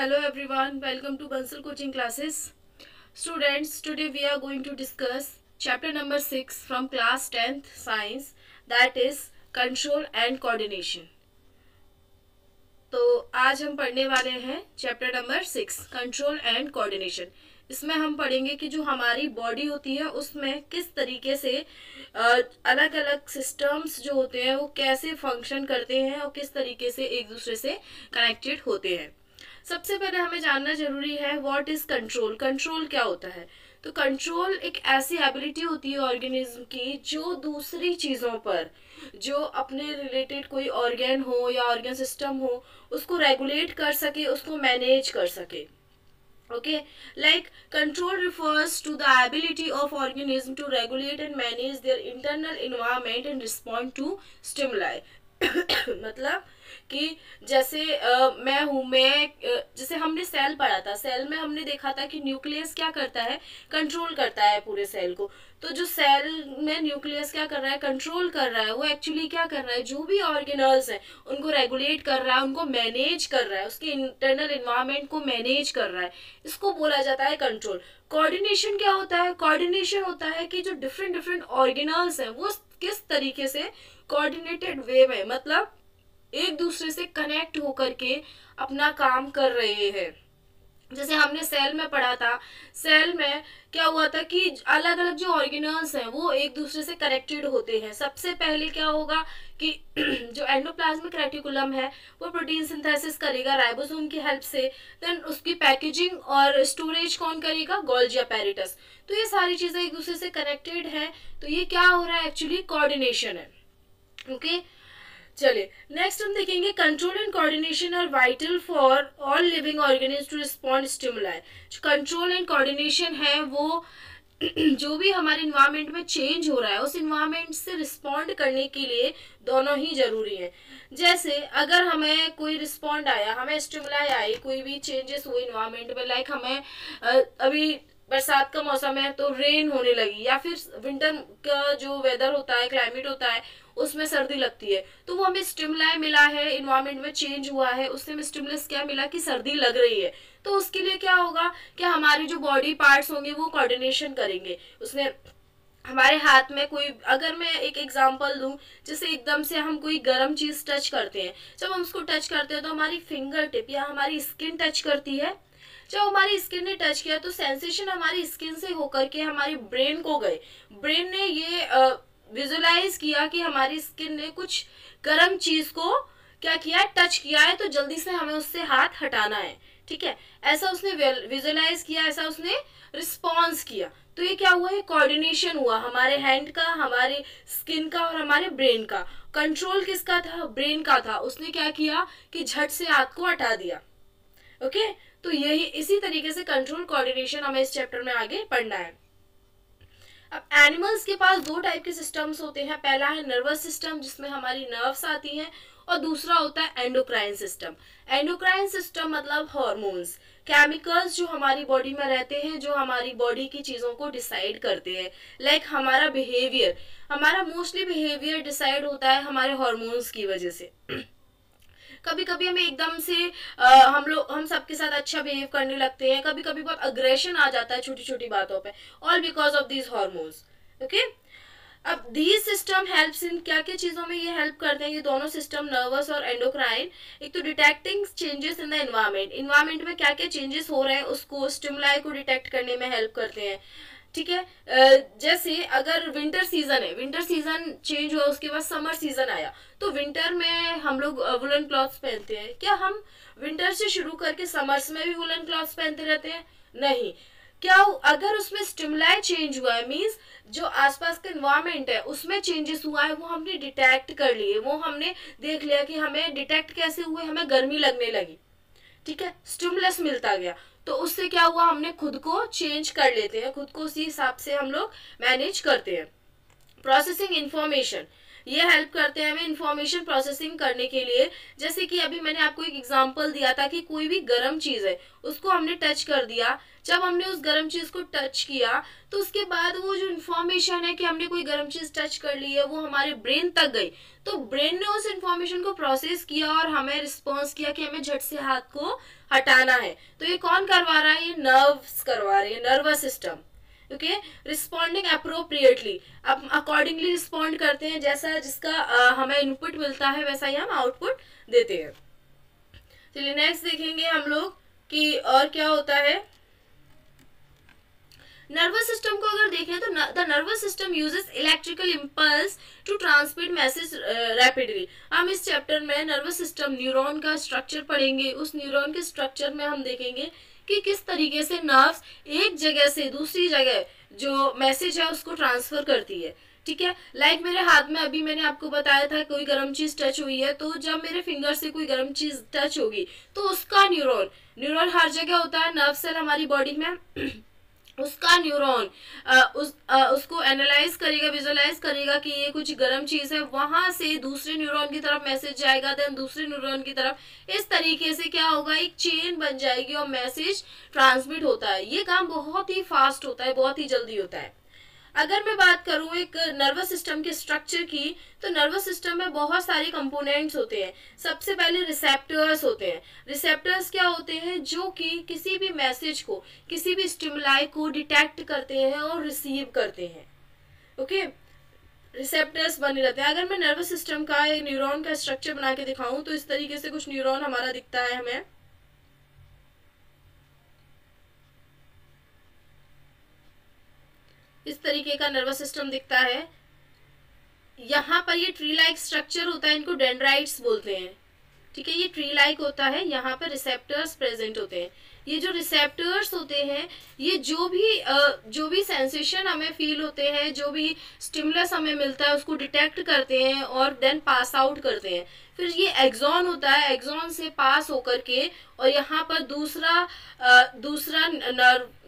Hello everyone, welcome to Bansal Coaching Classes. Students, today we are going to discuss chapter number 6 from class 10th science, that is control and coordination. तो आज हम पढ़ने वाले हैं chapter number 6 control and coordination. इसमें हम पढ़ेंगे कि जो हमारी बॉडी होती है उसमें किस तरीके से अलग अलग सिस्टम्स जो होते हैं वो कैसे फंक्शन करते हैं और किस तरीके से एक दूसरे से कनेक्टेड होते हैं. सबसे पहले हमें जानना जरूरी है व्हाट इज कंट्रोल. कंट्रोल क्या होता है? तो कंट्रोल एक ऐसी एबिलिटी होती है ऑर्गेनिज्म की जो दूसरी चीज़ों पर, जो अपने रिलेटेड कोई ऑर्गन हो या ऑर्गन सिस्टम हो, उसको रेगुलेट कर सके, उसको मैनेज कर सके. Okay, like control refers to the ability of organism to regulate and manage their internal environment and respond to stimuli. मतलब कि जैसे जैसे हमने सेल पढ़ा था, सेल में हमने देखा था कि न्यूक्लियस क्या करता है, कंट्रोल करता है पूरे सेल को. तो जो सेल में न्यूक्लियस क्या कर रहा है, कंट्रोल कर रहा है. वो एक्चुअली क्या कर रहा है, जो भी ऑर्गेनल्स हैं उनको रेगुलेट कर रहा है, उनको मैनेज कर रहा है, उसके इंटरनल एनवायरनमेंट को मैनेज कर रहा है. इसको बोला जाता है कंट्रोल. कोऑर्डिनेशन क्या होता है? कोऑर्डिनेशन होता है कि जो डिफरेंट डिफरेंट ऑर्गेनल्स हैं वो किस तरीके से कोऑर्डिनेटेड वे में, मतलब एक दूसरे से कनेक्ट होकर के अपना काम कर रहे हैं. जैसे हमने सेल में पढ़ा था, सेल में क्या हुआ था कि अलग अलग जो ऑर्गेनल्स हैं वो एक दूसरे से कनेक्टेड होते हैं. सबसे पहले क्या होगा कि जो एंडोप्लाज्मिक रेटिकुलम है वो प्रोटीन सिंथेसिस करेगा राइबोसोम की हेल्प से. देन उसकी पैकेजिंग और स्टोरेज कौन करेगा? Golgi apparatus. तो ये सारी चीजें एक दूसरे से कनेक्टेड है. तो ये क्या हो रहा है? एक्चुअली कोऑर्डिनेशन है. ओके, चलिए नेक्स्ट हम देखेंगे control and coordination are vital for all living organism to respond stimuli. जो कंट्रोल एंड कोऑर्डिनेशन है वो जो भी हमारे इन्वायरमेंट में चेंज हो रहा है उस इन्वायरमेंट से रिस्पॉन्ड करने के लिए दोनों ही जरूरी है. जैसे अगर हमें कोई रिस्पॉन्ड आया, हमें स्टिमुलाई आई, कोई भी चेंजेस हुए इन्वायरमेंट में, लाइक हमें अभी बरसात का मौसम है तो रेन होने लगी, या फिर विंटर का जो वेदर होता है, क्लाइमेट होता है, उसमें सर्दी लगती है, तो वो हमें स्टिमुलाई मिला है, इन्वायरमेंट में चेंज हुआ है, उससे हमें स्टिमुलस क्या मिला कि सर्दी लग रही है. तो उसके लिए क्या होगा कि हमारे जो बॉडी पार्ट्स होंगे वो कोऑर्डिनेशन करेंगे. उसमें हमारे हाथ में कोई, अगर मैं एक एग्जांपल दूं, जैसे एकदम से हम कोई गर्म चीज टच करते हैं, जब हम उसको टच करते हैं तो हमारी फिंगर टिप या हमारी स्किन टच करती है. जब हमारी स्किन ने टच किया तो सेंसेशन हमारी स्किन से होकर के हमारी ब्रेन को गए. ब्रेन ने ये विजुलाइज किया कि हमारी स्किन ने कुछ गर्म चीज को क्या किया, टच किया है, तो जल्दी से हमें उससे हाथ हटाना है. ठीक है, ऐसा उसने विजुलाइज किया, ऐसा उसने रिस्पॉन्स किया. तो ये क्या हुआ है? कोऑर्डिनेशन हुआ हमारे हैंड का, हमारे स्किन का और हमारे ब्रेन का. कंट्रोल किसका था? ब्रेन का था. उसने क्या किया कि झट से हाथ को हटा दिया. ओके, तो यही इसी तरीके से कंट्रोल कोऑर्डिनेशन हमें इस चैप्टर में आगे पढ़ना है. अब एनिमल्स के पास दो टाइप के सिस्टम्स होते हैं. पहला है नर्वस सिस्टम जिसमें हमारी नर्व्स आती हैं, और दूसरा होता है एंडोक्राइन सिस्टम. एंडोक्राइन सिस्टम मतलब हार्मोन्स, केमिकल्स जो हमारी बॉडी में रहते हैं, जो हमारी बॉडी की चीजों को डिसाइड करते हैं. लाइक हमारा बिहेवियर, हमारा मोस्टली बिहेवियर डिसाइड होता है हमारे हार्मोन्स की वजह से. कभी कभी हमें एकदम से हम सबके साथ अच्छा बिहेव करने लगते हैं, कभी कभी बहुत अग्रेशन आ जाता है छोटी छोटी बातों पे, all because of these hormones. Okay, अब दीज सिस्टम हेल्प्स इन क्या क्या चीजों में ये हेल्प करते हैं, ये दोनों सिस्टम नर्वस और एंडोक्राइन. एक तो detecting changes in the environment, environment में क्या क्या चेंजेस हो रहे हैं उसको, स्टिमुलाई को डिटेक्ट करने में हेल्प करते हैं. ठीक है, जैसे अगर विंटर सीजन है, विंटर सीजन चेंज हुआ, उसके बाद समर सीजन आया, तो विंटर में हम लोग वुलन क्लॉथ्स पहनते हैं. क्या हम विंटर से शुरू करके समर्स में भी वुलन क्लॉथ्स पहनते रहते हैं? नहीं. क्या अगर उसमें स्टिमुलाई चेंज हुआ है, मींस जो आसपास का एनवायरमेंट है उसमें चेंजेस हुआ है, वो हमने डिटेक्ट कर लिए, वो हमने देख लिया कि हमें डिटेक्ट कैसे हुए, हमें गर्मी लगने लगी. ठीक है, स्टिमुलस मिलता गया, तो उससे क्या हुआ, हमने खुद को चेंज कर लेते हैं, खुद को उसी हिसाब से हम लोग मैनेज करते हैं. प्रोसेसिंग इंफॉर्मेशन, ये हेल्प करते हैं हमें इंफॉर्मेशन प्रोसेसिंग करने के लिए। जैसे कि अभी मैंने आपको एक एग्जांपल दिया था कि कोई भी गर्म चीज है उसको हमने टच कर दिया, जब हमने उस गर्म चीज को टच किया तो उसके बाद वो जो इन्फॉर्मेशन है कि हमने कोई गर्म चीज टच कर ली है वो हमारे ब्रेन तक गई, तो ब्रेन ने उस इन्फॉर्मेशन को प्रोसेस किया और हमें रिस्पॉन्स किया कि हमें झट से हाथ को हटाना है। तो ये कौन करवा रहा है? ये नर्व्स करवा रहे हैं, nervous system. Okay, responding appropriately, अब अकॉर्डिंगली रिस्पॉन्ड करते हैं, जैसा जिसका हमें इनपुट मिलता है वैसा ही हम आउटपुट देते हैं। चलिए नेक्स्ट देखेंगे हम लोग कि और क्या होता है। नर्वस सिस्टम को अगर देखें तो the nervous system uses electrical impulse to transmit message rapidly. हम इस चैप्टर में नर्वस सिस्टम न्यूरॉन का स्ट्रक्चर पढ़ेंगे। उस न्यूरॉन के स्ट्रक्चर में हम देखेंगे कि किस तरीके से नर्व्स एक जगह से दूसरी जगह जो मैसेज है उसको ट्रांसफर करती है। ठीक है, लाइक मेरे हाथ में अभी मैंने आपको बताया था कोई गर्म चीज टच हुई है, तो जब मेरे फिंगर से कोई गर्म चीज टच होगी तो उसका न्यूरॉन हर जगह होता है, नर्व सेल हमारी बॉडी में उसका न्यूरॉन उसको एनालाइज करेगा, विजुअलाइज करेगा कि ये कुछ गर्म चीज है, वहां से दूसरे न्यूरॉन की तरफ मैसेज जाएगा, देन दूसरे न्यूरॉन की तरफ, इस तरीके से क्या होगा, एक चेन बन जाएगी और मैसेज ट्रांसमिट होता है। ये काम बहुत ही फास्ट होता है, बहुत ही जल्दी होता है। अगर मैं बात करूं एक नर्वस सिस्टम के स्ट्रक्चर की, तो नर्वस सिस्टम में बहुत सारे कंपोनेंट्स होते हैं। सबसे पहले रिसेप्टर्स होते हैं। रिसेप्टर्स क्या होते हैं? जो कि किसी भी मैसेज को, किसी भी स्टिमुलाई को डिटेक्ट करते हैं और रिसीव करते हैं। ओके, रिसेप्टर्स बने रहते हैं। अगर मैं नर्वस सिस्टम का एक न्यूरॉन का स्ट्रक्चर बना के दिखाऊं तो इस तरीके से कुछ न्यूरॉन हमारा दिखता है हमें। इस तरीके का नर्वस सिस्टम दिखता है। यहाँ पर ये ट्री लाइक स्ट्रक्चर होता है, इनको डेंड्राइट्स बोलते हैं। ठीक है, ये ट्री लाइक होता है, यहाँ पर रिसेप्टर्स प्रेजेंट होते हैं। ये जो रिसेप्टर्स होते हैं ये जो भी सेंसेशन हमें फील होते हैं, जो भी स्टिमुलस हमें मिलता है उसको डिटेक्ट करते हैं और देन पास आउट करते हैं। फिर ये एक्सॉन होता है, एक्सॉन से पास होकर के और यहाँ पर दूसरा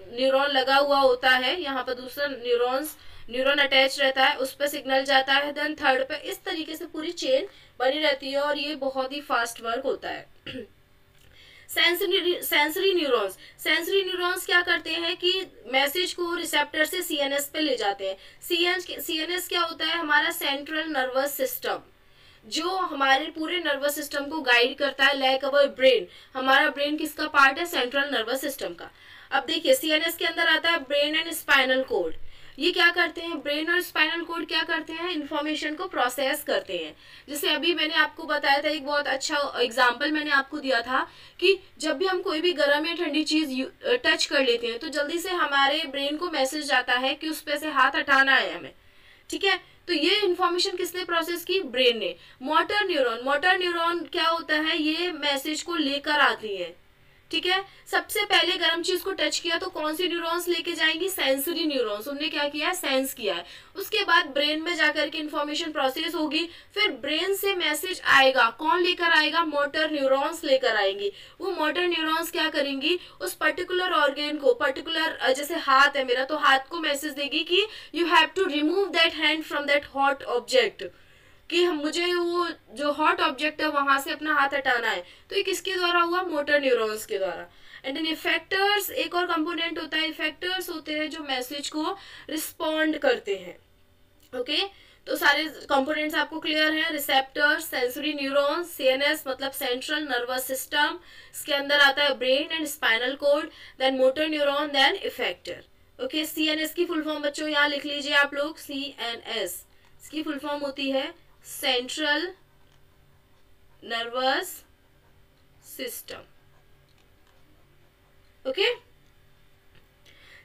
न्यूरॉन लगा हुआ होता है, यहाँ पर दूसरा न्यूरॉन अटैच रहता है, उस पर सिग्नल जाता है, देन थर्ड पे, इस तरीके से पूरी चेन बनी रहती है और ये बहुत ही फास्ट वर्क होता है। सेंसरी न्यूरॉन्स क्या करते हैं कि मैसेज को रिसेप्टर से सीएनएस पे ले जाते हैं। सीएनएस क्या होता है? हमारा सेंट्रल नर्वस सिस्टम, जो हमारे पूरे नर्वस सिस्टम को गाइड करता है, लाइक अवर ब्रेन। हमारा ब्रेन किसका पार्ट है? सेंट्रल नर्वस सिस्टम का। अब देखिए सीएनएस के अंदर आता है ब्रेन एंड स्पाइनल कोड। ये क्या करते हैं? ब्रेन और स्पाइनल कोड क्या करते हैं? इन्फॉर्मेशन को प्रोसेस करते हैं। जैसे अभी मैंने आपको बताया था, एक बहुत अच्छा एग्जांपल मैंने आपको दिया था कि जब भी हम कोई भी गर्म या ठंडी चीज टच कर लेते हैं तो जल्दी से हमारे ब्रेन को मैसेज जाता है कि उस पे से हाथ हटाना है हमें। ठीक है, तो ये इन्फॉर्मेशन किसने प्रोसेस की? ब्रेन ने। मोटर न्यूरॉन क्या होता है? ये मैसेज को लेकर आती है। ठीक है, सबसे पहले गर्म चीज को टच किया तो कौन सी न्यूरॉन्स लेके जाएंगी? Sensory neurons. उन्होंने क्या किया है? सेंस किया है। उसके बाद ब्रेन में जाकर के इन्फॉर्मेशन प्रोसेस होगी, फिर ब्रेन से मैसेज आएगा। कौन लेकर आएगा? मोटर न्यूरॉन्स लेकर आएंगी। वो मोटर न्यूरॉन्स क्या करेंगी? उस पर्टिकुलर ऑर्गेन को, पर्टिकुलर जैसे हाथ है मेरा, तो हाथ को मैसेज देगी कि you have to remove that hand from that hot object, कि मुझे वो जो हॉट ऑब्जेक्ट है वहां से अपना हाथ हटाना है। तो ये किसके द्वारा हुआ? मोटर न्यूरॉन्स के द्वारा। एंड देन इफेक्टर्स, एक और कंपोनेंट होता है, इफेक्टर्स होते हैं जो मैसेज को रिस्पॉन्ड करते हैं। ओके, तो सारे कंपोनेंट्स आपको क्लियर हैं। रिसेप्टर्स, सेंसरी न्यूरॉन्स, सीएनएस मतलब सेंट्रल नर्वस सिस्टम, इसके अंदर आता है brain and spinal cord, then motor neuron, then effector. Okay, CNS की फुल फॉर्म बच्चों यहाँ लिख लीजिए आप लोग, सीएनएस। इसकी फुल फॉर्म होती है सेंट्रल नर्वस सिस्टम। ओके,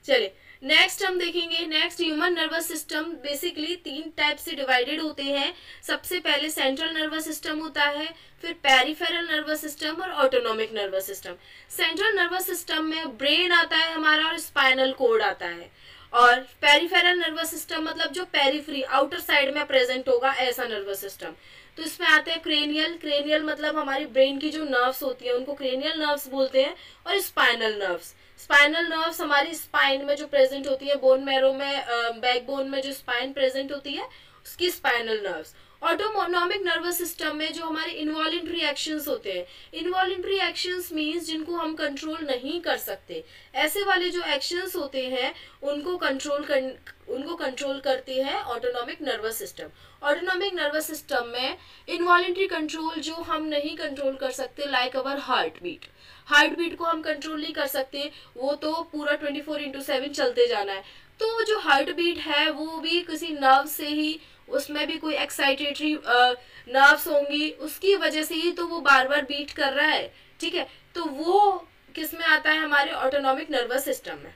चलिए नेक्स्ट हम देखेंगे। Next, human nervous system basically 3 type से डिवाइडेड होते हैं। सबसे पहले सेंट्रल नर्वस सिस्टम होता है, फिर पेरिफेरल नर्वस सिस्टम और autonomic nervous system. Central nervous system में ब्रेन आता है हमारा और स्पाइनल कोड आता है, और पेरिफेरल नर्वस सिस्टम मतलब जो पेरिफेरी, आउटर साइड में प्रेजेंट होगा, ऐसा नर्वस सिस्टम। तो इसमें आते हैं क्रेनियल मतलब हमारी ब्रेन की जो नर्व्स होती है उनको क्रेनियल नर्व्स बोलते हैं, और स्पाइनल नर्व्स हमारी स्पाइन में जो प्रेजेंट होती है, बोन मैरो में, बैकबोन में जो स्पाइन प्रेजेंट होती है उसकी spinal nerves. Autonomic nervous system में जो हमारे इनवॉलेंट्री एक्शंस होते हैं, इनवॉलेंट्री एक्शंस मींस जिनको हम कंट्रोल नहीं कर सकते, ऐसे वाले जो एक्शंस होते हैं उनको कंट्रोल करती है autonomic nervous system. Autonomic nervous system में इनवॉलेंट्री कंट्रोल जो हम नहीं कंट्रोल कर सकते, लाइक अवर हार्ट बीट को हम कंट्रोल नहीं कर सकते, वो तो पूरा 24/7 चलते जाना है। तो जो हार्ट बीट है वो भी किसी नर्व से ही, उसमें भी कोई एक्साइटेटरी नर्व्स होंगी, उसकी वजह से ही तो वो बार बार बीट कर रहा है, ठीक है। तो वो किस में आता है, हमारे ऑटोनॉमिक नर्वस सिस्टम में।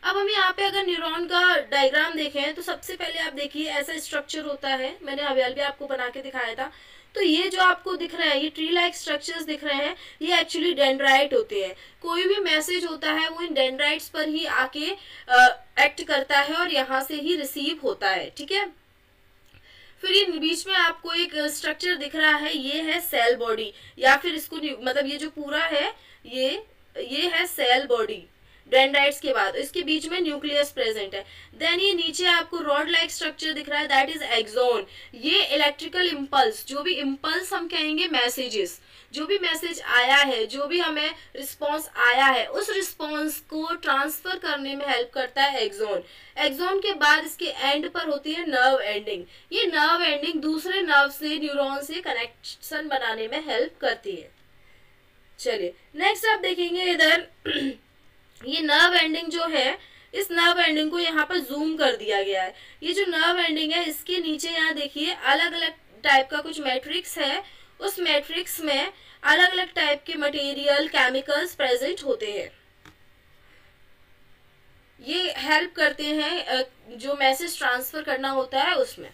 अब हम यहाँ पे अगर न्यूरॉन का डायग्राम देखें तो सबसे पहले आप देखिए ऐसा स्ट्रक्चर होता है, मैंने अभी भी आपको बना के दिखाया था। तो ये जो आपको दिख रहा है, ये ट्री लाइक स्ट्रक्चर्स दिख रहे हैं, ये एक्चुअली डेंड्राइट होते हैं। कोई भी मैसेज होता है वो इन डेंड्राइट्स पर ही आके एक्ट करता है और यहाँ से ही रिसीव होता है, ठीक है। फिर ये बीच में आपको एक स्ट्रक्चर दिख रहा है, ये है सेल बॉडी, या फिर इसको मतलब ये जो पूरा है ये है सेल बॉडी डेंड्राइट्स के बाद, इसके बीच में न्यूक्लियस प्रेजेंट है। देन ये नीचे आपको रॉड लाइक स्ट्रक्चर दिख रहा है, दैट इज एक्सॉन। ये इलेक्ट्रिकल इम्पल्स, जो भी इम्पल्स हम कहेंगे मैसेजेस, जो भी मैसेज आया है, जो भी हमें रिस्पॉन्स आया है, उस रिस्पॉन्स को ट्रांसफर करने में हेल्प करता है एक्सॉन। एक्सॉन के बाद इसके एंड पर होती है नर्व एंडिंग। ये नर्व एंडिंग दूसरे नर्व से, न्यूरॉन से कनेक्शन बनाने में हेल्प करती है। चलिए नेक्स्ट आप देखेंगे इधर ये नर्व एंडिंग जो है, इस नर्व एंडिंग को यहाँ पर जूम कर दिया गया है। ये जो नर्व एंडिंग है इसके नीचे यहाँ देखिए अलग अलग टाइप का कुछ मैट्रिक्स है, उस मैट्रिक्स में अलग अलग टाइप के मटेरियल, केमिकल्स प्रेजेंट होते हैं। ये हेल्प करते हैं जो मैसेज ट्रांसफर करना होता है उसमें।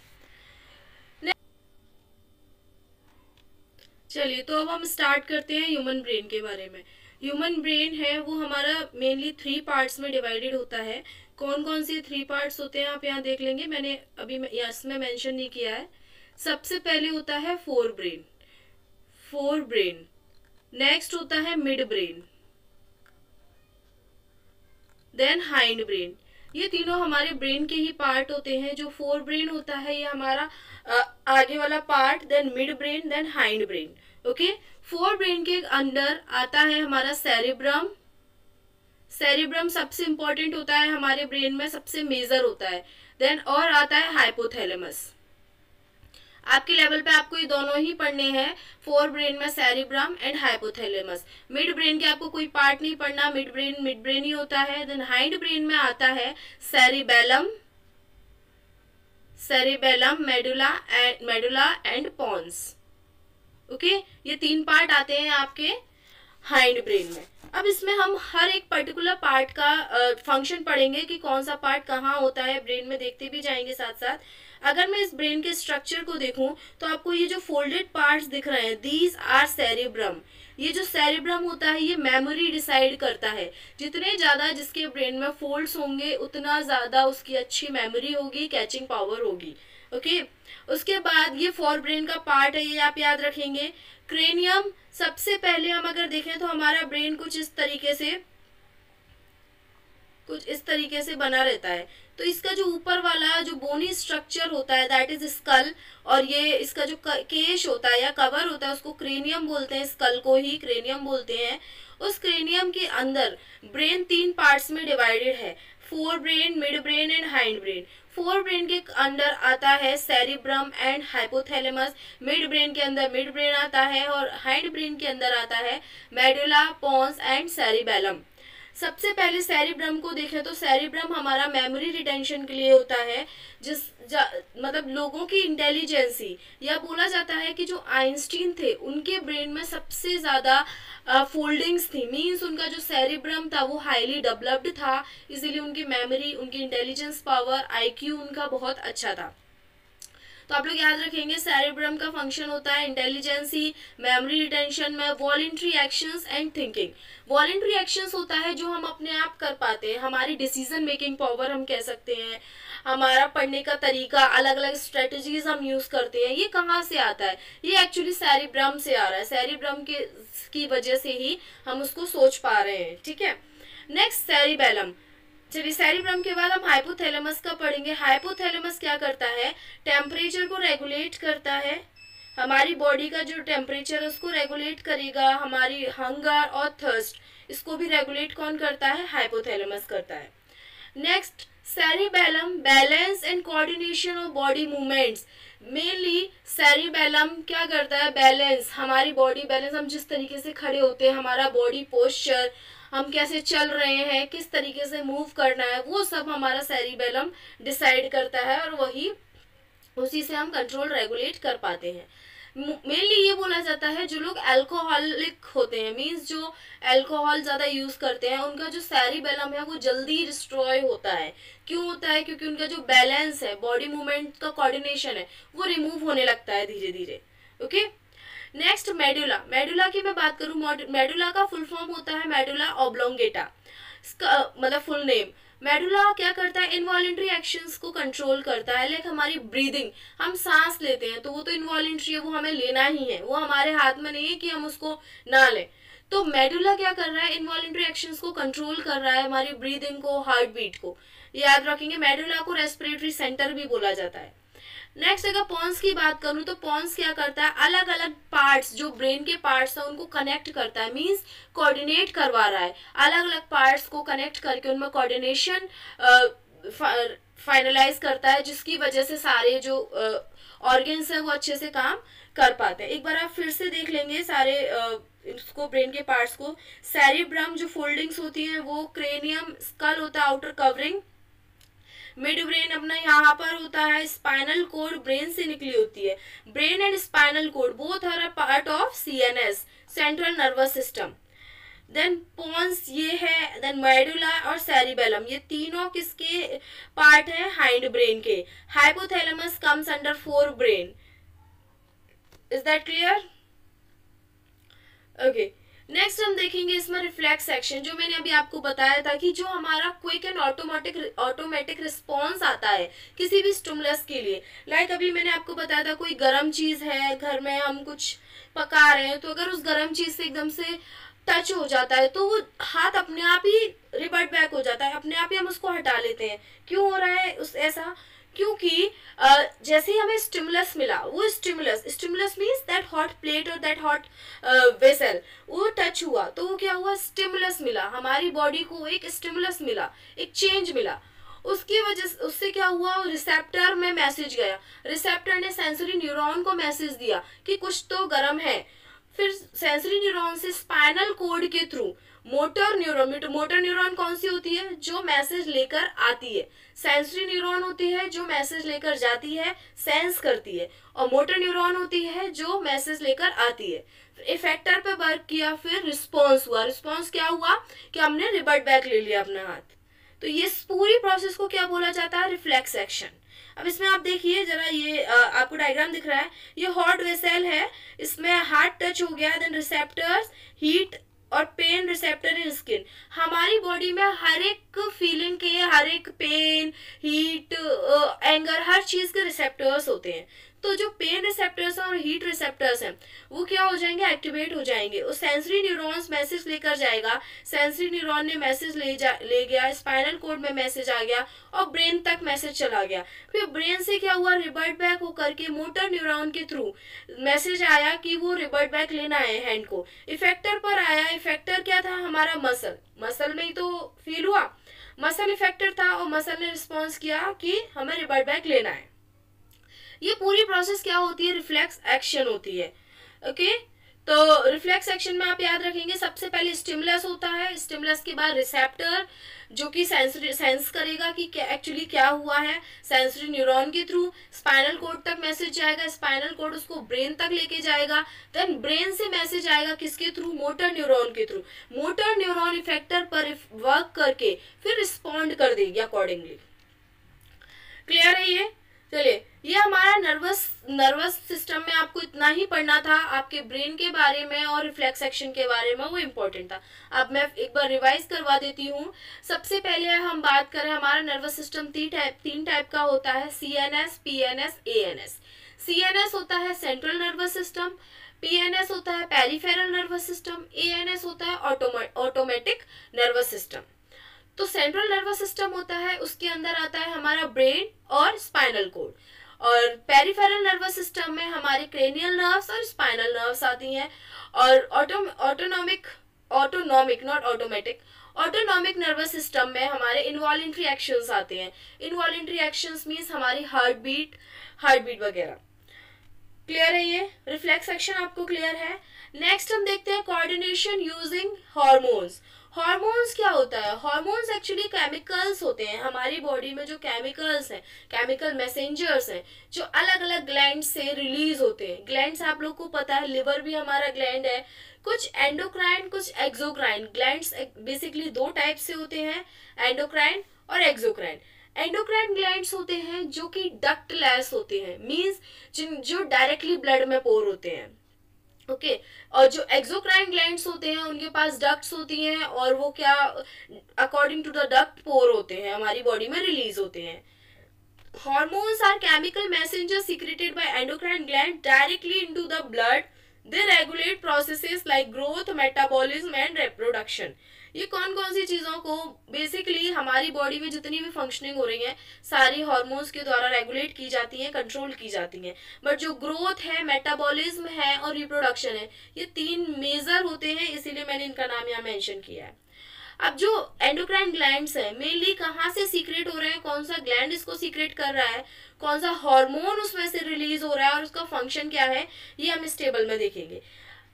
चलिए तो अब हम स्टार्ट करते हैं ह्यूमन ब्रेन के बारे में। ह्यूमन ब्रेन है वो हमारा मेनली 3 पार्ट्स में डिवाइडेड होता है। कौन कौन से 3 पार्ट्स होते हैं आप यहाँ देख लेंगे, मैंने अभी इसमें मेंशन नहीं किया है। सबसे पहले होता है फोर ब्रेन, नेक्स्ट होता है midbrain, then hindbrain. ये तीनों हमारे ब्रेन के ही पार्ट होते हैं। जो फोर ब्रेन होता है ये हमारा आगे वाला part, then midbrain, then hindbrain, okay. Forebrain के अंदर आता है हमारा सेरिब्रम। सेरिब्रम सबसे इंपॉर्टेंट होता है हमारे ब्रेन में, सबसे मेजर होता है। देन और आता है हाइपोथैलेमस। आपके लेवल पे आपको ये दोनों ही पढ़ने हैं, फोर ब्रेन में cerebrum and hypothalamus. Mid brain के आपको कोई पार्ट नहीं पढ़ना, मिड ब्रेन ही होता है। देन हाइंड ब्रेन में आता है cerebellum, medulla and pons, okay. ये 3 पार्ट आते हैं आपके हाइंड ब्रेन में। अब इसमें हम हर एक पर्टिकुलर पार्ट का फंक्शन पढ़ेंगे कि कौन सा पार्ट कहाँ होता है ब्रेन में, देखते भी जाएंगे साथ साथ। अगर मैं इस ब्रेन के स्ट्रक्चर को देखूं तो आपको ये जो फोल्डेड पार्ट्स दिख रहे हैं, दीज आर सेरिब्रम। ये जो सेरिब्रम होता है ये मेमोरी डिसाइड करता है। जितने ज्यादा जिसके ब्रेन में फोल्ड्स होंगे उतना ज्यादा उसकी अच्छी मेमोरी होगी, कैचिंग पावर होगी, ओके। उसके बाद ये फोर ब्रेन का पार्ट है, ये आप याद रखेंगे। क्रेनियम, सबसे पहले हम अगर देखें तो हमारा ब्रेन कुछ इस तरीके से बना रहता है। तो इसका जो ऊपर वाला जो बोनी स्ट्रक्चर होता है दैट इज स्कल, और ये इसका जो केश होता है या कवर होता है उसको क्रेनियम बोलते हैं, स्कल को ही क्रेनियम बोलते हैं। उस क्रेनियम के अंदर ब्रेन 3 पार्ट्स में डिवाइडेड है, fore brain, mid brain and hind brain. Fore brain के अंदर आता है cerebrum and hypothalamus, mid brain के अंदर मिड ब्रेन आता है, और हाइंड ब्रेन के अंदर आता है मेडुला, पोन्स एंड सेरिबेलम। सबसे पहले सेरिब्रम को देखें तो सेरिब्रम हमारा मेमोरी रिटेंशन के लिए होता है, मतलब लोगों की इंटेलिजेंसी, या बोला जाता है कि जो आइंस्टीन थे उनके ब्रेन में सबसे ज्यादा फोल्डिंग्स थी, मींस उनका जो सेरिब्रम था वो हाईली डेवलप्ड था, इसीलिए उनकी मेमोरी, उनकी इंटेलिजेंस पावर, आईक्यू उनका बहुत अच्छा था। तो आप लोग याद रखेंगे सेरिब्रम का फंक्शन होता है इंटेलिजेंसी, मेमोरी रिटेंशन में, voluntary actions and thinking. Voluntary actions होता है जो हम अपने आप कर पाते हैं, हमारी डिसीजन मेकिंग पावर हम कह सकते हैं, हमारा पढ़ने का तरीका, अलग अलग स्ट्रेटजीज हम यूज करते हैं। ये कहाँ से आता है? ये एक्चुअली सेरिब्रम से आ रहा है, सेरिब्रम की वजह से ही हम उसको सोच पा रहे हैं, ठीक है। Next cerebellum. चलिए सेरिब्रम के बाद हम हाइपोथैलेमस का पढ़ेंगे। हाइपोथैलेमस क्या करता है, टेम्परेचर को रेगुलेट करता है, हमारी बॉडी का जो टेम्परेचर है उसको रेगुलेट करेगा, हमारी हंगर और थर्स्ट इसको भी रेगुलेट कौन करता है, हाइपोथैलेमस करता है। Next cerebellum, balance and coordination of body movements. Mainly cerebellum क्या करता है, बैलेंस, हमारी बॉडी बैलेंस, हम जिस तरीके से खड़े होते हैं, हमारा बॉडी पोस्चर, हम कैसे चल रहे हैं, किस तरीके से मूव करना है, वो सब हमारा सेरिबेलम डिसाइड करता है और वही उसी से हम कंट्रोल रेगुलेट कर पाते हैं। मेनली ये बोला जाता है जो लोग अल्कोहलिक होते हैं, मींस जो अल्कोहल ज्यादा यूज करते हैं, उनका जो सेरिबेलम है वो जल्दी डिस्ट्रॉय होता है। क्यों होता है, क्योंकि उनका जो बैलेंस है, बॉडी मूवमेंट का कोऑर्डिनेशन है, वो रिमूव होने लगता है धीरे धीरे। Okay, next medulla. मेडुला की मैं बात करूं, मेडुला का फुल फॉर्म होता है मेडुला ऑब्लोंगेटा, इसका मतलब फुल नेम। मेडुला क्या करता है, इनवॉलेंट्री एक्शंस को कंट्रोल करता है, लाइक हमारी ब्रीदिंग, हम सांस लेते हैं तो वो तो इनवॉलेंट्री है, वो हमें लेना ही है, वो हमारे हाथ में नहीं है कि हम उसको ना लें। तो मेडुला क्या कर रहा है, इनवॉलेंट्री एक्शंस को कंट्रोल कर रहा है, हमारी ब्रीदिंग को, हार्ट बीट को। याद रखेंगे मेडुला को रेस्पिरेटरी सेंटर भी बोला जाता है। नेक्स्ट अगर पॉन्स की बात करूं तो पॉन्स क्या करता है, अलग अलग पार्ट्स, जो ब्रेन के पार्ट्स हैं उनको कनेक्ट करता है, मींस कोऑर्डिनेट करवा रहा है, अलग अलग पार्ट्स को कनेक्ट करके उनमें कोऑर्डिनेशन फाइनलाइज करता है, जिसकी वजह से सारे जो ऑर्गन्स हैं वो अच्छे से काम कर पाते हैं। एक बार आप फिर से देख लेंगे सारे इसको, ब्रेन के पार्ट्स को। सेरिब्रम जो फोल्डिंग्स होती हैं वो क्रेनियम, स्कल होता है आउटर कवरिंग, मिड ब्रेन अपना यहाँ पर होता है, स्पाइनल कोड ब्रेन से निकली होती है, brain and spinal cord both are a part of CNS, central nervous system. Then pons ये है, देन मेडुला और सेरिबेलम, ये तीनों किसके पार्ट है, हाइंड ब्रेन के। Hypothalamus comes under fore brain. Is that clear? Okay, next हम देखेंगे इसमें रिफ्लेक्स एक्शन, जो मैंने अभी आपको बताया था कि जो हमारा क्विक एंड ऑटोमेटिक रिस्पॉन्स आता है किसी भी स्टिमुलस के लिए। लाइक अभी मैंने आपको बताया था कोई गर्म चीज है, घर में हम कुछ पका रहे हैं, तो अगर उस गर्म चीज से एकदम से टच हो जाता है तो वो हाथ अपने आप ही रिवर्ट बैक हो जाता है, अपने आप ही हम उसको हटा लेते हैं। क्यों हो रहा है ऐसा, क्योंकि जैसे ही हमें स्टिमुलस मिला, वो stimulus means that hot plate और दैट हॉट वेसल, वो टच हुआ तो वो क्या हुआ, स्टिमुलस मिला, हमारी बॉडी को एक स्टिमुलस मिला, एक चेंज मिला। उसकी वजह से उससे क्या हुआ, रिसेप्टर में मैसेज गया, रिसेप्टर ने सेंसरी न्यूरॉन को मैसेज दिया कि कुछ तो गर्म है। फिर सेंसरी न्यूरॉन से स्पाइनल कोड के थ्रू मोटर न्यूरॉन कौन सी होती है, जो मैसेज लेकर आती है, सेंसरी न्यूरॉन होती है जो मैसेज लेकर जाती है, सेंस करती है, और मोटर न्यूरॉन होती है जो मैसेज लेकर आती है। इफेक्टर पे वर्क किया, फिर रिस्पॉन्स हुआ, रिस्पॉन्स क्या हुआ कि हमने रिवर्ट बैक ले लिया अपना हाथ। तो ये पूरी प्रोसेस को क्या बोला जाता है, रिफ्लेक्स एक्शन। अब इसमें आप देखिए जरा, ये आपको डायग्राम दिख रहा है, ये हॉट वेसल है, इसमें हार्ट टच हो गया, देन रिसेप्टर्स, हीट और पेन रिसेप्टर इन स्किन। हमारी बॉडी में हर एक फीलिंग के, हर एक पेन, हीट, एंगर, हर चीज के रिसेप्टर्स होते हैं। तो जो पेन रिसेप्टर्स और हीट रिसेप्टर्स हैं वो क्या हो जाएंगे, एक्टिवेट हो जाएंगे, और सेंसरी न्यूरॉन्स मैसेज लेकर जाएगा, सेंसरी न्यूरॉन ने मैसेज ले गया, स्पाइनल कोड में मैसेज आ गया और ब्रेन तक मैसेज चला गया। फिर ब्रेन से क्या हुआ, रिवर्ट बैक होकर के मोटर न्यूरॉन के थ्रू मैसेज आया कि वो रिवर्ट बैक लेना है हैंड को, इफेक्टर पर आया। इफेक्टर क्या था, हमारा मसल में ही तो फील हुआ, मसल इफेक्टर था और मसल ने रिस्पॉन्स किया कि हमें रिवर्ट बैक लेना है। ये पूरी प्रोसेस क्या होती है, रिफ्लेक्स एक्शन होती है। ओके, तो रिफ्लेक्स एक्शन में आप याद रखेंगे सबसे पहले स्टिमुलस होता है, स्टिमुलस के बाद रिसेप्टर जो कि सेंस करेगा कि एक्चुअली क्या हुआ है, सेंसरी न्यूरॉन के थ्रू स्पाइनल कोड तक मैसेज जाएगा, स्पाइनल कोड उसको ब्रेन तक लेके जाएगा, देन ब्रेन से मैसेज आएगा किसके थ्रू, मोटर न्यूरॉन के थ्रू, मोटर न्यूरॉन इफेक्टर पर वर्क करके फिर रिस्पॉन्ड कर देगी अकॉर्डिंगली। क्लियर है ये? चलिए, ये हमारा नर्वस सिस्टम में आपको इतना ही पढ़ना था, आपके ब्रेन के बारे में और रिफ्लेक्स एक्शन के बारे में, वो इम्पोर्टेंट था। अब मैं एक बार रिवाइज करवा देती हूँ। सबसे पहले हम बात करें, हमारा नर्वस सिस्टम तीन टाइप का होता है, सीएनएस, पीएनएस, एएनएस। सीएनएस होता है सेंट्रल नर्वस सिस्टम, पीएनएस होता है पेरिफेरल नर्वस सिस्टम, एएनएस होता है ऑटोमेटिक नर्वस सिस्टम। तो सेंट्रल नर्वस सिस्टम होता है, उसके अंदर आता है हमारा ब्रेन और स्पाइनल कोड, और पेरिफेरल नर्वस सिस्टम में हमारे क्रेनियल नर्व्स और स्पाइनल नर्व्स आती हैं, और autonomic not automatic, autonomic nervous system में हमारे इनवॉलेंट्री एक्शंस आते हैं। इनवॉलेंट्री एक्शंस मींस हमारी हार्ट बीट वगैरह। क्लियर है? ये रिफ्लेक्स एक्शन आपको क्लियर है? नेक्स्ट हम देखते हैं कोऑर्डिनेशन यूजिंग हार्मोन्स। हार्मोन्स क्या होता है? हार्मोन्स एक्चुअली केमिकल्स होते हैं हमारी बॉडी में, जो केमिकल्स हैं, केमिकल मैसेंजर्स हैं, जो अलग अलग ग्लैंड से रिलीज होते हैं। ग्लैंड्स आप लोग को पता है, लिवर भी हमारा ग्लैंड है। कुछ एंडोक्राइन, कुछ एक्सोक्राइन। ग्लैंड्स बेसिकली दो टाइप से होते हैं, एंडोक्राइन और एक्सोक्राइन। एंडोक्राइन ग्लैंड्स होते हैं जो कि डक्टलेस होते हैं, मींस जो डायरेक्टली ब्लड में पोर होते हैं। ओके और जो एक्सोक्राइन ग्लैंड्स होते हैं उनके पास डक्ट्स होती हैं, और वो क्या अकॉर्डिंग टू द डक्ट पोर होते हैं, हमारी बॉडी में रिलीज होते हैं। Hormones are chemical messengers secreted by endocrine gland directly into the blood. They regulate processes like growth, metabolism and reproduction. ये कौन कौन सी चीजों को बेसिकली हमारी बॉडी में जितनी भी फंक्शनिंग हो रही है सारी हार्मोन्स के द्वारा रेगुलेट की जाती हैं, कंट्रोल की जाती हैं। बट जो ग्रोथ है, मेटाबॉलिज्म है और रिप्रोडक्शन है, ये तीन मेजर होते हैं, इसीलिए मैंने इनका नाम यहाँ मेंशन किया है। अब जो एंडोक्राइन ग्लैंड्स है मेनली कहाँ से सीक्रेट हो रहे हैं, कौन सा ग्लैंड इसको सीक्रेट कर रहा है, कौन सा हार्मोन उसमें से रिलीज हो रहा है और उसका फंक्शन क्या है, ये हम इस टेबल में देखेंगे।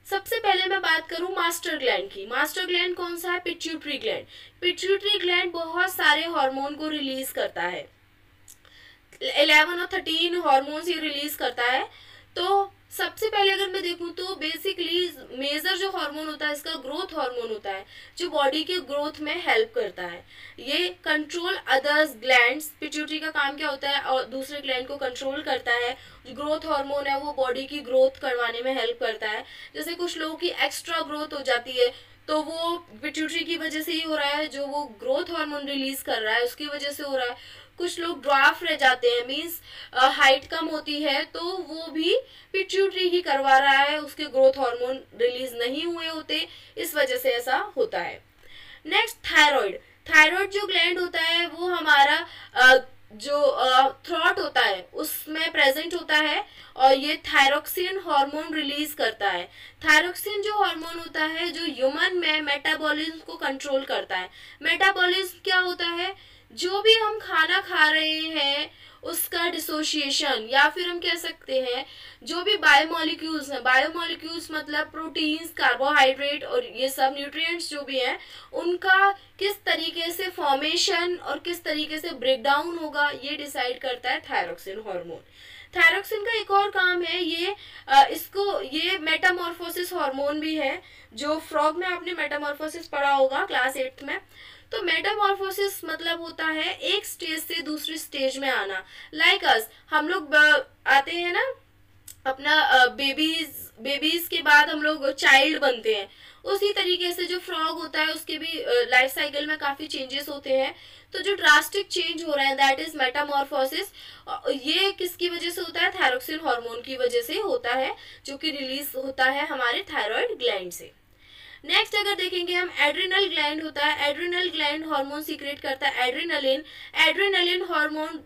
सबसे पहले मैं बात करूं मास्टर ग्लैंड की। मास्टर ग्लैंड कौन सा है? Pituitary gland. पिट्यूटरी ग्लैंड बहुत सारे हार्मोन को रिलीज करता है, 11 और 13 हार्मोन्स ये रिलीज करता है। तो सबसे पहले अगर मैं देखूं तो बेसिकली मेजर जो हार्मोन होता है इसका ग्रोथ हार्मोन होता है, जो बॉडी के ग्रोथ में हेल्प करता है। ये कंट्रोल अदर्स ग्लैंड्स। पिट्यूटरी का काम क्या होता है? और दूसरे ग्लैंड को कंट्रोल करता है। जो ग्रोथ हार्मोन है वो बॉडी की ग्रोथ करवाने में हेल्प करता है। जैसे कुछ लोगों की एक्स्ट्रा ग्रोथ हो जाती है तो वो पिट्यूटरी की वजह से ही हो रहा है, जो वो ग्रोथ हार्मोन रिलीज कर रहा है उसकी वजह से हो रहा है। कुछ लोग ड्वार्फ रह जाते हैं, मींस हाइट कम होती है, तो वो भी पिट्यूटरी ही करवा रहा है, उसके ग्रोथ हार्मोन रिलीज नहीं हुए होते, इस वजह से ऐसा होता है। Next thyroid. थायराइड जो ग्लैंड होता है वो हमारा जो थ्रॉट होता है उसमें प्रेजेंट होता है, और ये थायरोक्सिन हार्मोन रिलीज करता है। थायरोक्सिन जो हार्मोन होता है जो ह्यूमन में मेटाबॉलिज्म को कंट्रोल करता है। मेटाबॉलिज्म क्या होता है? जो भी हम खाना खा रहे हैं उसका डिसोसिएशन, या फिर हम कह सकते हैं जो भी बायोमोलिक्यूल्स हैं, बायोमोलिक्यूल्स मतलब प्रोटीन्स, कार्बोहाइड्रेट और ये सब न्यूट्रिएंट्स जो भी हैं, उनका किस तरीके से फॉर्मेशन और किस तरीके से ब्रेकडाउन होगा ये डिसाइड करता है थायरोक्सिन हार्मोन। थायरोक्सिन का एक और काम है, ये मेटामॉर्फोसिस हार्मोन भी है। जो फ्रॉग में आपने मेटामॉर्फोसिस पढ़ा होगा क्लास 8 में, तो मेटामॉर्फोसिस मतलब होता है एक स्टेज से दूसरी स्टेज में आना। लाइक अस, हम लोग आते हैं ना अपना बेबीज के बाद हम लोग चाइल्ड बनते हैं, उसी तरीके से जो फ्रॉग होता है उसके भी लाइफ साइकिल में काफी चेंजेस होते हैं। तो जो ड्रास्टिक चेंज हो रहा है दैट इज मेटामॉर्फोसिस। ये किसकी वजह से होता है? थायरोक्सिन हार्मोन की वजह से होता है, जो कि रिलीज होता है हमारे थायराइड ग्लैंड से। नेक्स्ट अगर देखेंगे हम, एड्रिनल ग्लैंड होता है। एड्रिनल ग्लैंड हार्मोन सीक्रेट करता है एड्रिनलिन। एड्रिनलिन हार्मोन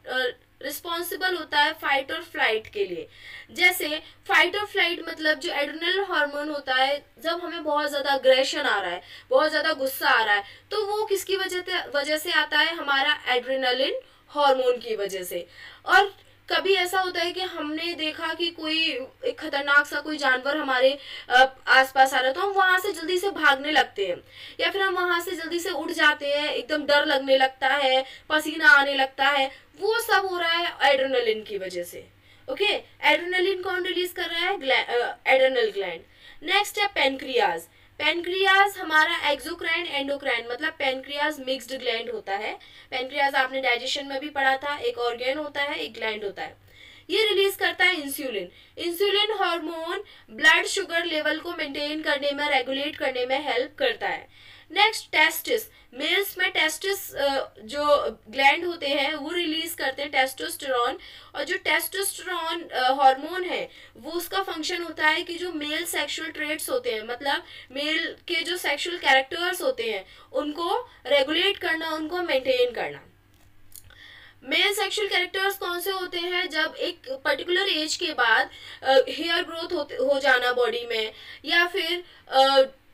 रिस्पॉन्सिबल होता है फाइट और फ्लाइट के लिए। जैसे फाइट और फ्लाइट मतलब जो एड्रिनल हार्मोन होता है, जब हमें बहुत ज्यादा अग्रेशन आ रहा है, बहुत ज्यादा गुस्सा आ रहा है, तो वो किसकी वजह से आता है? हमारा एड्रिनलिन हार्मोन की वजह से। और कभी ऐसा होता है कि हमने देखा कि कोई एक खतरनाक सा कोई जानवर हमारे आसपास आ रहा है, तो हम वहां से जल्दी से भागने लगते हैं, या फिर हम वहां से जल्दी से उड़ जाते हैं, एकदम डर लगने लगता है, पसीना आने लगता है। वो सब हो रहा है एड्रेनलिन की वजह से। ओके, एड्रेनलिन कौन रिलीज कर रहा है? Adrenal gland. नेक्स्ट है पेनक्रियाज। पेनक्रियाज हमारा एक्सोक्राइन एंडोक्राइन मतलब पेनक्रियाज मिक्स्ड ग्लैंड होता है। पेनक्रियाज आपने डाइजेशन में भी पढ़ा था, एक ऑर्गेन होता है, एक ग्लैंड होता है। ये रिलीज करता है insulin. Insulin hormone blood sugar level को मेंटेन करने में, रेगुलेट करने में हेल्प करता है। नेक्स्ट टेस्टिस, मेल्स में टेस्टिस जो ग्लैंड होते हैं वो रिलीज करते हैं टेस्टोस्टेरॉन, और जो टेस्टोस्टेरॉन हार्मोन है वो उसका फंक्शन होता है कि जो मेल सेक्सुअल ट्रेट्स होते हैं, मतलब मेल के जो सेक्सुअल कैरेक्टर्स होते हैं उनको रेगुलेट करना, उनको मेंटेन करना। मेल सेक्सुअल कैरेक्टर्स कौन से होते हैं? जब एक पर्टिकुलर एज के बाद हेयर ग्रोथ हो जाना बॉडी में, या फिर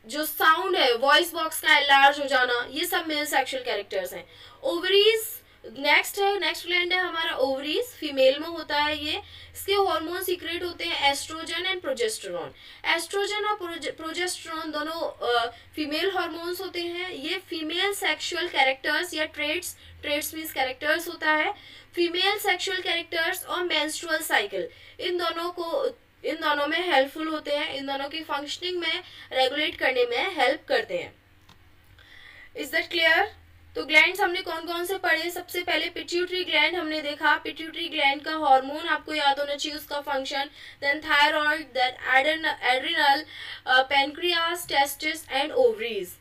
जो साउंड है वॉइस बॉक्स का एनलार्ज हो जाना, ये सब मेल सेक्सुअल कैरेक्टर्स हैं। ओवरीज नेक्स्ट है, नेक्स्ट ग्लैंड है हमारा ओवरीज, फीमेल में होता है ये। इसके हार्मोन सीक्रेट होते हैं एस्ट्रोजन एंड प्रोजेस्टेरॉन। एस्ट्रोजन और प्रोजेस्टेरॉन दोनों फीमेल हार्मोन्स होते हैं। ये फीमेल सेक्सुअल कैरेक्टर्स या ट्रेट्स, ट्रेट्स मीन्स कैरेक्टर्स होता है, फीमेल सेक्सुअल कैरेक्टर्स और मेंस्ट्रुअल साइकिल, इन दोनों में हेल्पफुल होते हैं, इन दोनों की फंक्शनिंग में रेगुलेट करने में हेल्प करते हैं। Is that clear? तो ग्लैंड्स हमने कौन कौन से पढ़े? सबसे पहले पिट्यूटरी ग्लैंड हमने देखा, पिट्यूटरी ग्लैंड का हार्मोन आपको याद होना चाहिए, उसका function, then thyroid, then adrenal, pancreas, testis and ovaries.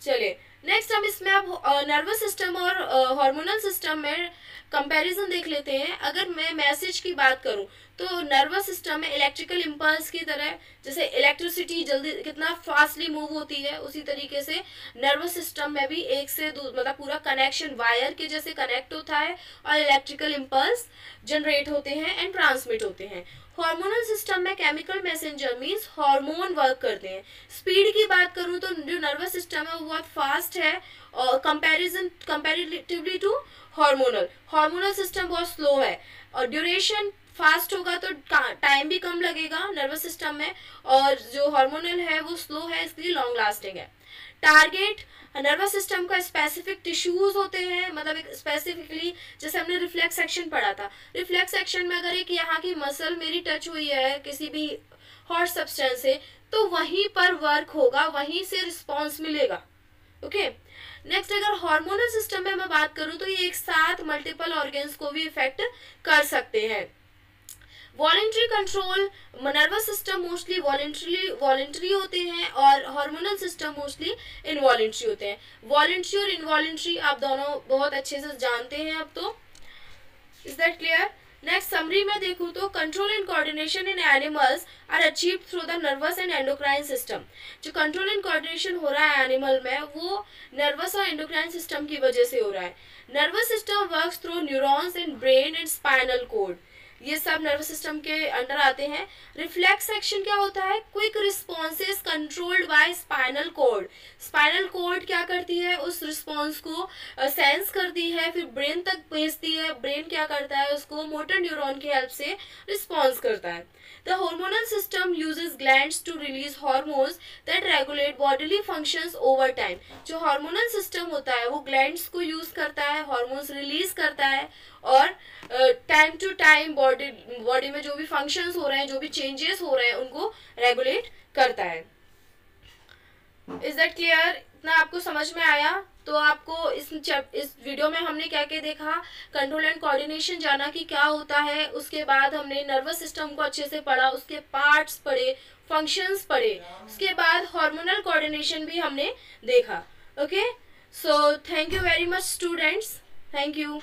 चलिए नेक्स्ट हम इसमें अब नर्वस सिस्टम और हार्मोनल सिस्टम में कंपैरिजन देख लेते हैं। अगर मैं मैसेज की बात करूं तो नर्वस सिस्टम में इलेक्ट्रिकल इम्पल्स की तरह, जैसे इलेक्ट्रिसिटी जल्दी कितना फास्टली मूव होती है, उसी तरीके से नर्वस सिस्टम में भी एक से मतलब पूरा कनेक्शन वायर के जैसे कनेक्ट होता है और इलेक्ट्रिकल इम्पल्स जनरेट होते हैं एंड ट्रांसमिट होते हैं। हार्मोनल सिस्टम में chemical messenger means hormone work करते हैं। स्पीड की बात करूं तो जो नर्वस सिस्टम है वो बहुत फास्ट है और कंपैरेटिवली टू हार्मोनल सिस्टम बहुत स्लो है, और ड्यूरेशन फास्ट होगा तो टाइम भी कम लगेगा नर्वस सिस्टम में, और जो हार्मोनल है वो स्लो है, इसलिए लॉन्ग लास्टिंग है। टारगेट नर्वस सिस्टम का स्पेसिफिक टिश्यूज होते हैं, मतलब एक स्पेसिफिकली, जैसे हमने रिफ्लेक्स एक्शन पढ़ा था, रिफ्लेक्स एक्शन में अगर एक यहाँ की मसल मेरी टच हुई है किसी भी हॉट सब्सटेंस से तो वहीं पर वर्क होगा, वहीं से रिस्पॉन्स मिलेगा। ओके नेक्स्ट, अगर हार्मोनल सिस्टम में मैं बात करूं तो ये एक साथ मल्टीपल ऑर्गन्स को भी इफेक्ट कर सकते हैं। Voluntary control, nervous system mostly voluntary होते हैं और हार्मोनल सिस्टम मोस्टली इनवॉलेंट्री होते हैं। वॉलेंट्री और इनवॉलेंट्री आप दोनों बहुत अच्छे से जानते हैं अब तो। Is that clear? Next summary में देखूं तो control and coordination in animals are achieved through the nervous and endocrine system. जो कंट्रोल एंड कोऑर्डिनेशन हो रहा है एनिमल में वो नर्वस और एंडोक्राइन सिस्टम की वजह से हो रहा है। Nervous system works through neurons in brain and spinal code, ये सब नर्वस सिस्टम के अंडर आते हैं। रिफ्लेक्स एक्शन क्या होता है? Quick responses controlled by spinal cord. Spinal cord क्या करती है? उस रिस्पॉन्स को सेंस करती है, फिर ब्रेन तक भेजती है, ब्रेन क्या करता है? उसको मोटर न्यूरॉन की हेल्प से रिस्पॉन्स करता है। The hormonal system uses glands to release hormones that regulate bodily functions over time. जो हार्मोनल सिस्टम होता है वो ग्लैंड्स को यूज करता है, हार्मोन्स रिलीज करता है, और टाइम टू टाइम बॉडी में जो भी फंक्शंस हो रहे हैं, जो भी चेंजेस हो रहे हैं, उनको रेगुलेट करता है। Is that clear? इतना आपको समझ में आया? तो आपको इस वीडियो में हमने क्या क्या देखा? कंट्रोल एंड कोऑर्डिनेशन जाना कि क्या होता है, उसके बाद हमने नर्वस सिस्टम को अच्छे से पढ़ा, उसके पार्ट्स पढ़े, फंक्शंस पढ़े, उसके बाद हार्मोनल कोऑर्डिनेशन भी हमने देखा। Okay, so thank you very much students, thank you.